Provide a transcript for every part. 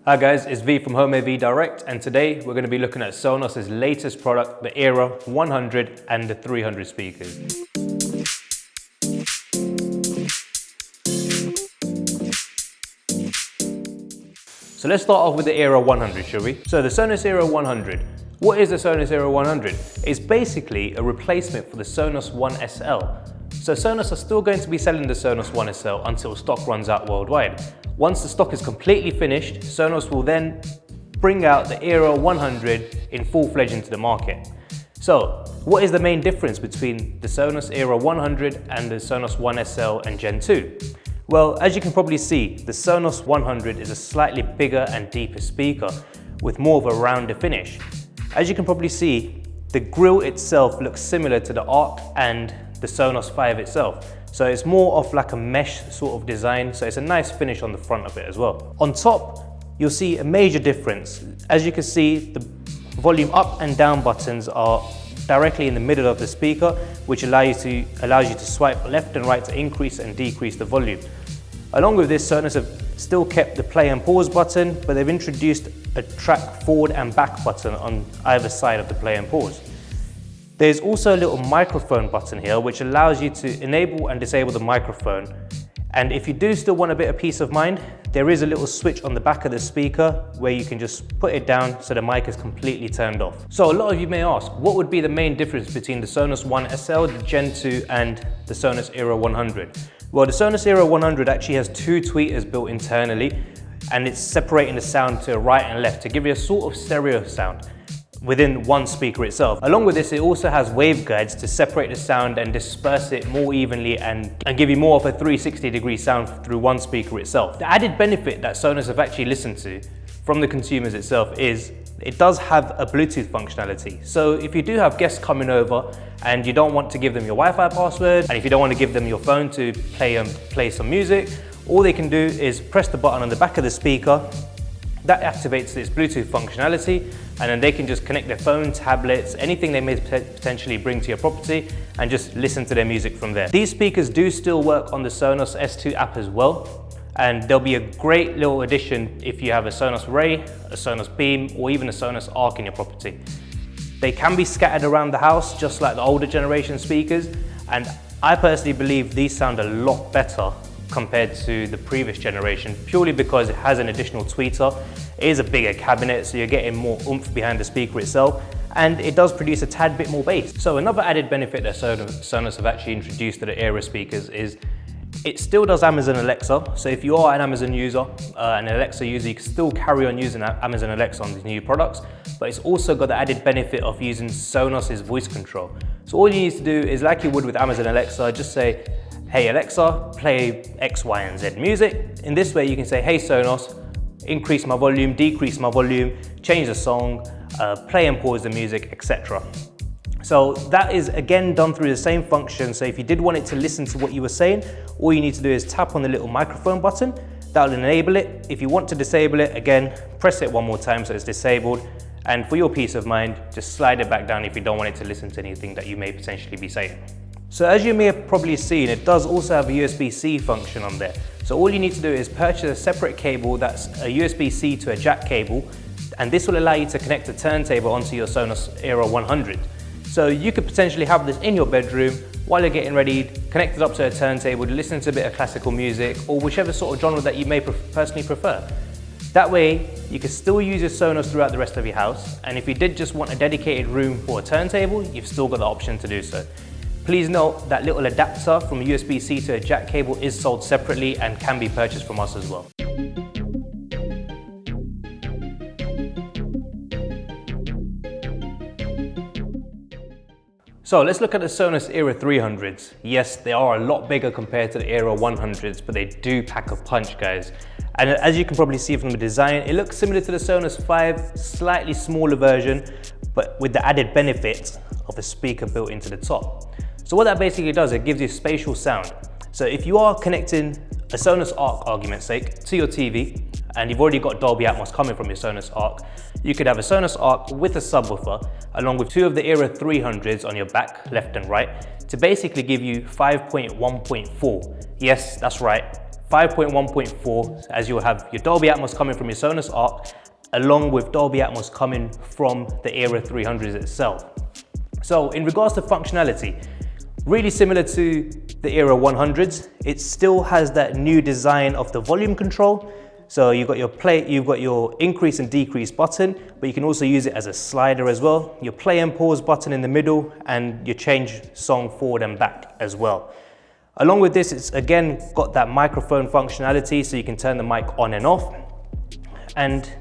Hi guys, it's V from Home AV Direct, and today we're going to be looking at Sonos's latest product, the Era 100 and the 300 speakers. So let's start off with the Era 100, shall we? So the Sonos Era 100. What is the Sonos Era 100? It's basically a replacement for the Sonos One SL. So Sonos are still going to be selling the Sonos One SL until stock runs out worldwide. Once the stock is completely finished, Sonos will then bring out the Era 100 in full-fledged into the market. So what is the main difference between the Sonos Era 100 and the Sonos One SL and Gen 2? Well, as you can probably see, the Sonos 100 is a slightly bigger and deeper speaker with more of a rounder finish. As you can probably see, the grille itself looks similar to the Arc and the Sonos 5 itself. So it's more of like a mesh sort of design, so it's a nice finish on the front of it as well. On top, you'll see a major difference. As you can see, the volume up and down buttons are directly in the middle of the speaker, which allows you to swipe left and right to increase and decrease the volume. Along with this, Sonos have still kept the play and pause button, but they've introduced a track forward and back button on either side of the play and pause. There's also a little microphone button here, which allows you to enable and disable the microphone. And if you do still want a bit of peace of mind, there is a little switch on the back of the speaker where you can just put it down so the mic is completely turned off. So a lot of you may ask, what would be the main difference between the Sonos One SL, the Gen 2 and the Sonos Era 100? Well, the Sonos Era 100 actually has two tweeters built internally, and it's separating the sound to right and left to give you a sort of stereo sound within one speaker itself. Along with this, it also has waveguides to separate the sound and disperse it more evenly and give you more of a 360-degree sound through one speaker itself. The added benefit that Sonos have actually listened to from the consumers itself is it does have a Bluetooth functionality. So if you do have guests coming over and you don't want to give them your Wi-Fi password, and if you don't want to give them your phone to play some music, all they can do is press the button on the back of the speaker. That activates its Bluetooth functionality, and then they can just connect their phone, tablets, anything they may potentially bring to your property, and just listen to their music from there. These speakers do still work on the Sonos S2 app as well, and they'll be a great little addition if you have a Sonos Ray, a Sonos Beam, or even a Sonos Arc in your property. They can be scattered around the house just like the older generation speakers, and I personally believe these sound a lot better compared to the previous generation, purely because it has an additional tweeter. It is a bigger cabinet, so you're getting more oomph behind the speaker itself, and it does produce a tad bit more bass. So another added benefit that Sonos have actually introduced to the Era speakers is it still does Amazon Alexa. So if you are an Amazon user, an Alexa user, you can still carry on using Amazon Alexa on these new products, but it's also got the added benefit of using Sonos's voice control. So all you need to do is, like you would with Amazon Alexa, just say, "Hey Alexa, play X, Y, and Z music." In this way, you can say, "Hey Sonos, increase my volume, decrease my volume, change the song, play and pause the music, etc." So that is again done through the same function. So if you did want it to listen to what you were saying, all you need to do is tap on the little microphone button. That'll enable it. If you want to disable it, again, press it one more time so it's disabled. And for your peace of mind, just slide it back down if you don't want it to listen to anything that you may potentially be saying. So as you may have probably seen, it does also have a USB-C function on there. So all you need to do is purchase a separate cable that's a USB-C to a jack cable, and this will allow you to connect a turntable onto your Sonos Era 100. So you could potentially have this in your bedroom while you're getting ready, connected up to a turntable, listening to a bit of classical music or whichever sort of genre that you may personally prefer. That way, you can still use your Sonos throughout the rest of your house, and if you did just want a dedicated room for a turntable, you've still got the option to do so. Please note that little adapter from a USB-C to a jack cable is sold separately and can be purchased from us as well. So let's look at the Sonos Era 300s. Yes, they are a lot bigger compared to the Era 100s, but they do pack a punch, guys. And as you can probably see from the design, it looks similar to the Sonos 5, slightly smaller version, but with the added benefit of a speaker built into the top. So what that basically does, it gives you spatial sound. So if you are connecting a Sonos Arc, argument's sake, to your TV, and you've already got Dolby Atmos coming from your Sonos Arc, you could have a Sonos Arc with a subwoofer, along with two of the Era 300s on your back, left and right, to basically give you 5.1.4. Yes, that's right, 5.1.4, as you'll have your Dolby Atmos coming from your Sonos Arc, along with Dolby Atmos coming from the Era 300s itself. So in regards to functionality, really similar to the Era 100s, it still has that new design of the volume control. So you've got your increase and decrease button, but you can also use it as a slider as well. Your play and pause button in the middle, and your change song forward and back as well. Along with this, it's again got that microphone functionality, so you can turn the mic on and off. And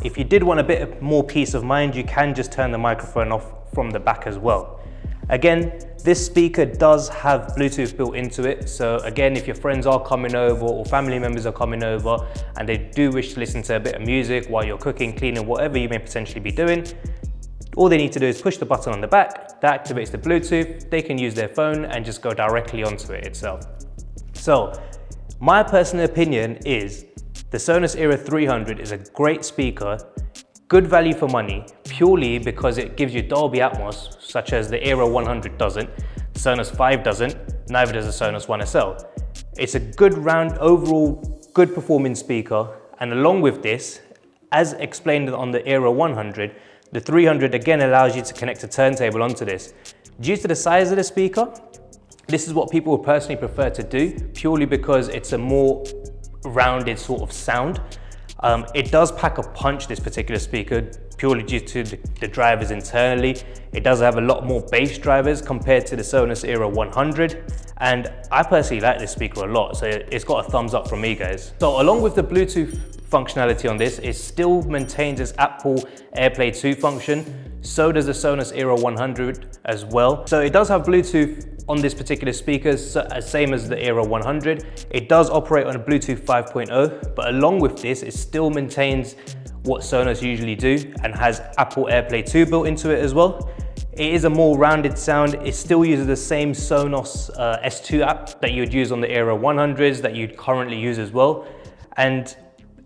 if you did want a bit more peace of mind, you can just turn the microphone off from the back as well. Again, this speaker does have Bluetooth built into it. So again, if your friends are coming over or family members are coming over and they do wish to listen to a bit of music while you're cooking, cleaning, whatever you may potentially be doing, all they need to do is push the button on the back, that activates the Bluetooth, they can use their phone and just go directly onto it itself. So my personal opinion is the Sonos Era 300 is a great speaker, good value for money, purely because it gives you Dolby Atmos, such as the Era 100 doesn't, the Sonos 5 doesn't, neither does the Sonos One SL. It's a good overall good performing speaker, and along with this, as explained on the Era 100, the 300 again allows you to connect a turntable onto this. Due to the size of the speaker, this is what people would personally prefer to do, purely because it's a more rounded sort of sound. It does pack a punch, this particular speaker, purely due to the drivers internally. It does have a lot more bass drivers compared to the Sonos Era 100. And I personally like this speaker a lot, so it's got a thumbs up from me, guys. So along with the Bluetooth functionality on this, it still maintains its Apple AirPlay 2 function. So does the Sonos Era 100 as well. So it does have Bluetooth on this particular speaker, same as the Era 100. It does operate on a Bluetooth 5.0, but along with this, it still maintains what Sonos usually do and has Apple AirPlay 2 built into it as well. It is a more rounded sound. It still uses the same Sonos S2 app that you would use on the Era 100s that you'd currently use as well. And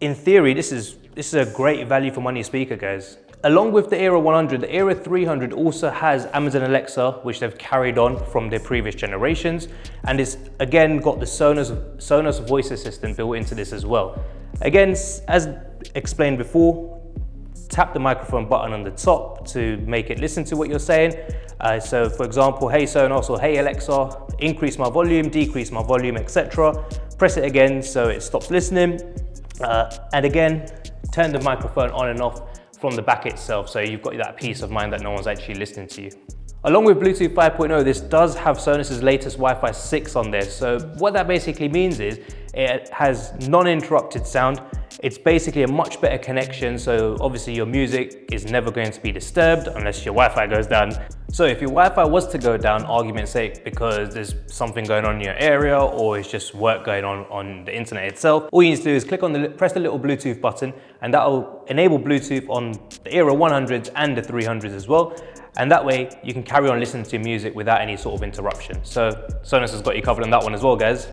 in theory, this is a great value for money speaker, guys. Along with the Era 100, the Era 300 also has Amazon Alexa, which they've carried on from their previous generations. And it's again got the Sonos voice assistant built into this as well. Again, as explained before, tap the microphone button on the top to make it listen to what you're saying. So for example, hey Sonos or hey Alexa, increase my volume, decrease my volume, etc. Press it again so it stops listening. And again, turn the microphone on and off from the back itself, so you've got that peace of mind that no one's actually listening to you. Along with Bluetooth 5.0, this does have Sonos's latest Wi-Fi 6 on there. So what that basically means is it has non-interrupted sound. It's basically a much better connection, so obviously your music is never going to be disturbed unless your Wi-Fi goes down. So if your Wi-Fi was to go down, argument's sake, because there's something going on in your area or it's just work going on the internet itself, all you need to do is press the little Bluetooth button, and that will enable Bluetooth on the Era 100s and the 300s as well. And that way you can carry on listening to your music without any sort of interruption. So Sonos has got you covered on that one as well, guys.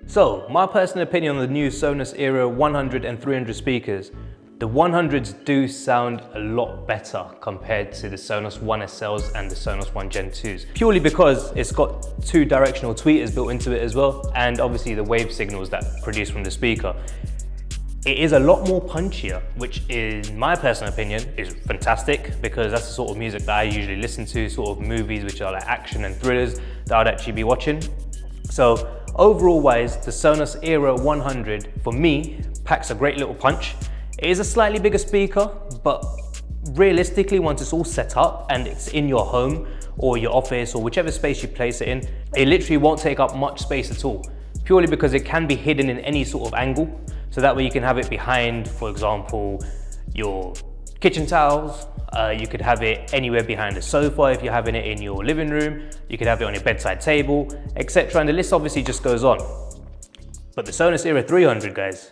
So, my personal opinion on the new Sonos Era 100 and 300 speakers. The 100s do sound a lot better compared to the Sonos One SLs and the Sonos One Gen 2s. Purely because it's got two directional tweeters built into it as well, and obviously the wave signals that produce from the speaker. It is a lot more punchier, which in my personal opinion is fantastic, because that's the sort of music that I usually listen to, sort of movies which are like action and thrillers that I'd actually be watching. So overall wise, the Sonos Era 100 for me packs a great little punch. It is a slightly bigger speaker, but realistically, once it's all set up and it's in your home or your office or whichever space you place it in, it literally won't take up much space at all, purely because it can be hidden in any sort of angle. So that way you can have it behind, for example, your kitchen towels. You could have it anywhere behind a sofa if you're having it in your living room. You could have it on your bedside table, etc. And the list obviously just goes on. But the Sonos Era 300, guys,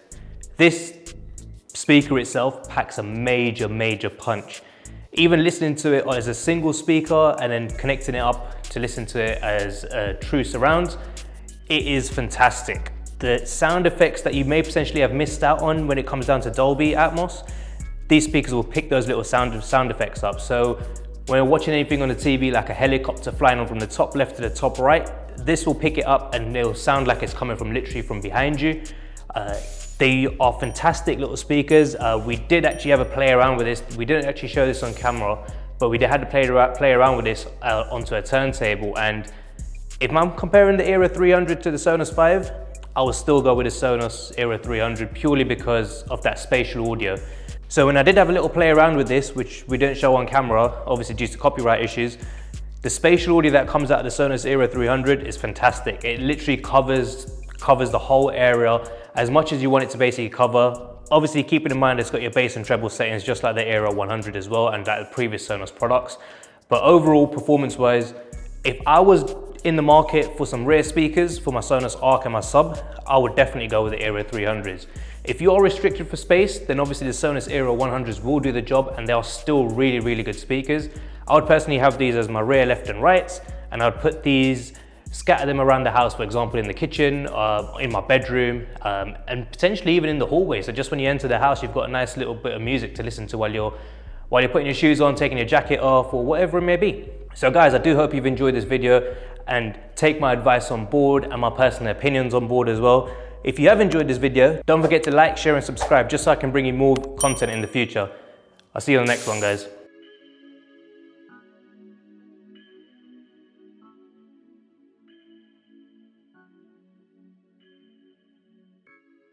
this speaker itself packs a major punch. Even listening to it as a single speaker and then connecting it up to listen to it as a true surround, it is fantastic. The sound effects that you may potentially have missed out on when it comes down to Dolby Atmos, these speakers will pick those little sound effects up. So when you're watching anything on the TV, like a helicopter flying on from the top left to the top right, this will pick it up and it'll sound like it's coming from literally from behind you. They are fantastic little speakers. We did actually have a play around with this. We didn't actually show this on camera, but we had to play around with this onto a turntable. And if I'm comparing the Era 300 to the Sonos 5, I will still go with the Sonos Era 300 purely because of that spatial audio. So when I did have a little play around with this, which we didn't show on camera, obviously due to copyright issues, the spatial audio that comes out of the Sonos Era 300 is fantastic. It literally covers the whole area as much as you want it to basically cover. Obviously keeping in mind it's got your bass and treble settings just like the Era 100 as well, and like the previous Sonos products. But overall, performance wise, if I was in the market for some rear speakers for my Sonos Arc and my Sub, I would definitely go with the Era 300s. If you are restricted for space, then obviously the Sonos Era 100s will do the job, and they are still really, really good speakers. I would personally have these as my rear left and rights, and I would put these, scatter them around the house, for example, in the kitchen, in my bedroom, and potentially even in the hallway. So just when you enter the house, you've got a nice little bit of music to listen to while you're putting your shoes on, taking your jacket off, or whatever it may be. So guys, I do hope you've enjoyed this video and take my advice on board and my personal opinions on board as well. If you have enjoyed this video, don't forget to like, share and subscribe just so I can bring you more content in the future. I'll see you on the next one, guys.